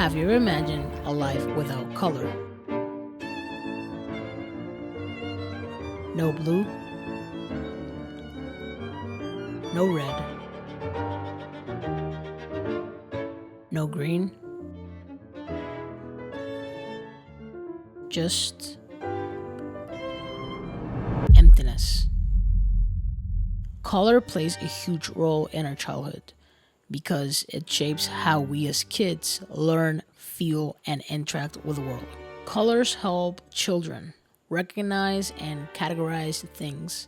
Have you ever imagined a life without color? No blue, no red, no green, just emptiness. Color plays a huge role in our childhood because it shapes how we as kids learn, feel, and interact with the world. Colors help children recognize and categorize things,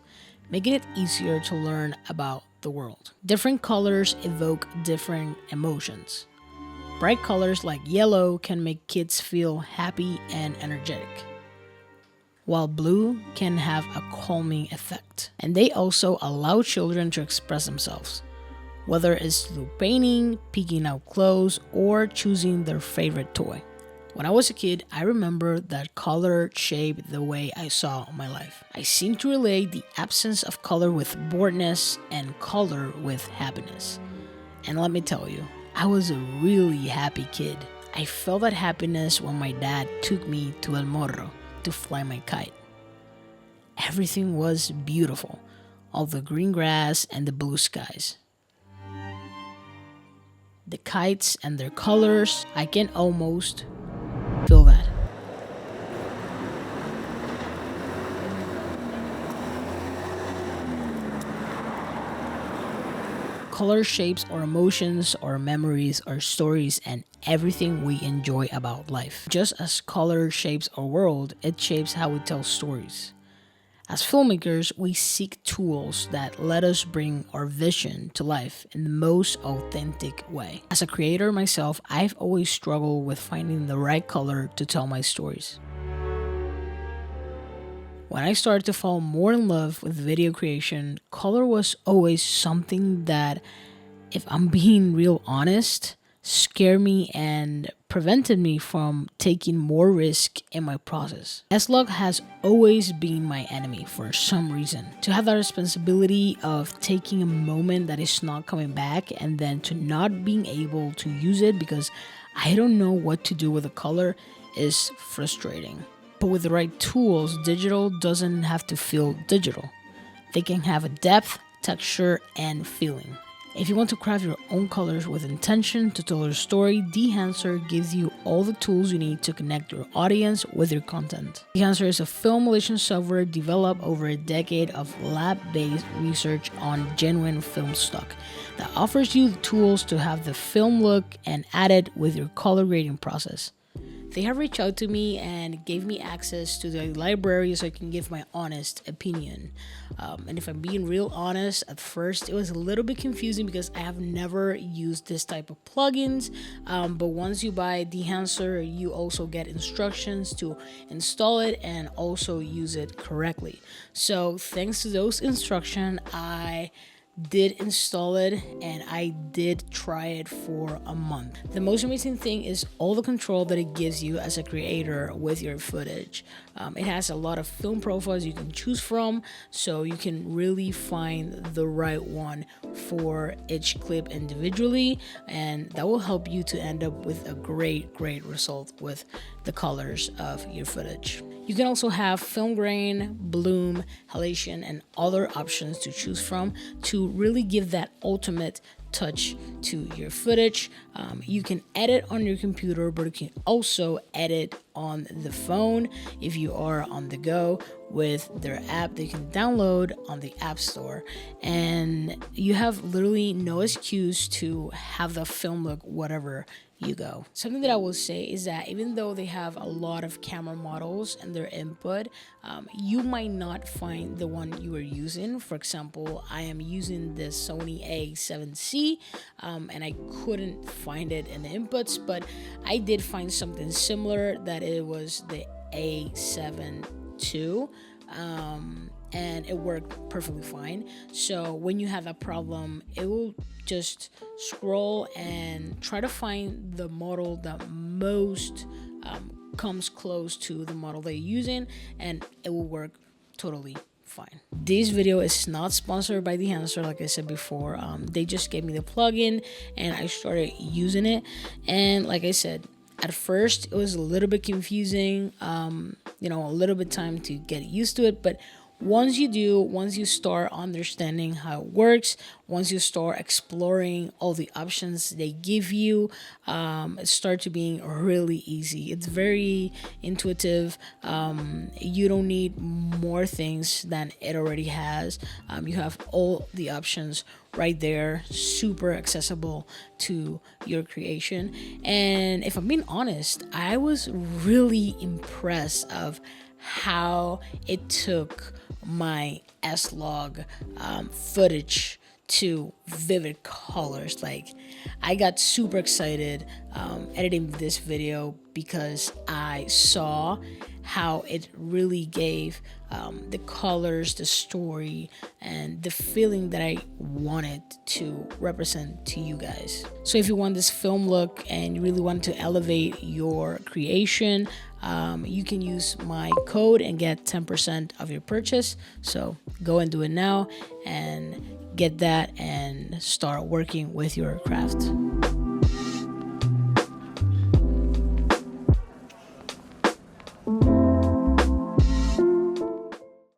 making it easier to learn about the world. Different colors evoke different emotions. Bright colors like yellow can make kids feel happy and energetic, while blue can have a calming effect. And they also allow children to express themselves, whether it's through painting, picking out clothes, or choosing their favorite toy. When I was a kid, I remember that color shaped the way I saw my life. I seem to relate the absence of color with boredness and color with happiness. And let me tell you, I was a really happy kid. I felt that happiness when my dad took me to El Morro to fly my kite. Everything was beautiful, all the green grass and the blue skies. The kites and their colors, I can almost feel that. Color shapes our emotions, our memories, our stories, and everything we enjoy about life. Just as color shapes our world, it shapes how we tell stories. As filmmakers, we seek tools that let us bring our vision to life in the most authentic way. As a creator myself, I've always struggled with finding the right color to tell my stories. When I started to fall more in love with video creation, color was always something that, if I'm being real honest, scared me and prevented me from taking more risk in my process. S-Log has always been my enemy for some reason. To have that responsibility of taking a moment that is not coming back and then to not being able to use it because I don't know what to do with the color is frustrating. But with the right tools, digital doesn't have to feel digital. They can have a depth, texture, and feeling. If you want to craft your own colors with intention to tell your story, Dehancer gives you all the tools you need to connect your audience with your content. Dehancer is a film emulation software developed over a decade of lab-based research on genuine film stock that offers you the tools to have the film look and add it with your color grading process. They have reached out to me and gave me access to the library so I can give my honest opinion. And if I'm being real honest, at first it was a little bit confusing because I have never used this type of plugins. But once you buy Dehancer, you also get instructions to install it and also use it correctly. So thanks to those instructions, I did install it and I did try it for a month. The most amazing thing is all the control that it gives you as a creator with your footage. It has a lot of film profiles you can choose from, so you can really find the right one for each clip individually, and that will help you to end up with a great result with the colors of your footage. You can also have film grain, bloom, halation, and other options to choose from to really give that ultimate touch to your footage. You can edit on your computer, but you can also edit on the phone if you are on the go with their app that you can download on the App Store. And you have literally no excuse to have the film look whatever you go. Something that I will say is that even though they have a lot of camera models and their input, you might not find the one you are using. For example, I am using the Sony A7C and I couldn't find it in the inputs, but I did find something similar that it was the A7 II. And it worked perfectly fine. So when you have a problem, it will just scroll and try to find the model that most comes close to the model that you're using, and it will work totally fine. This video is not sponsored by Dehancer, like I said before. They just gave me the plugin and I started using it, and like I said, At first, it was a little bit confusing, you know, a little bit time to get used to it, but once you start understanding how it works, once you start exploring all the options they give you, it starts to being really easy. It's very intuitive. You don't need more things than it already has. You have all the options right there, super accessible to your creation. And if I'm being honest, I was really impressed of how it took my S-Log footage to vivid colors. Like, I got super excited editing this video because I saw how it really gave the colors, the story, and the feeling that I wanted to represent to you guys. So if you want this film look and you really want to elevate your creation, you can use my code and get 10% of your purchase. So go and do it now and get that and start working with your craft.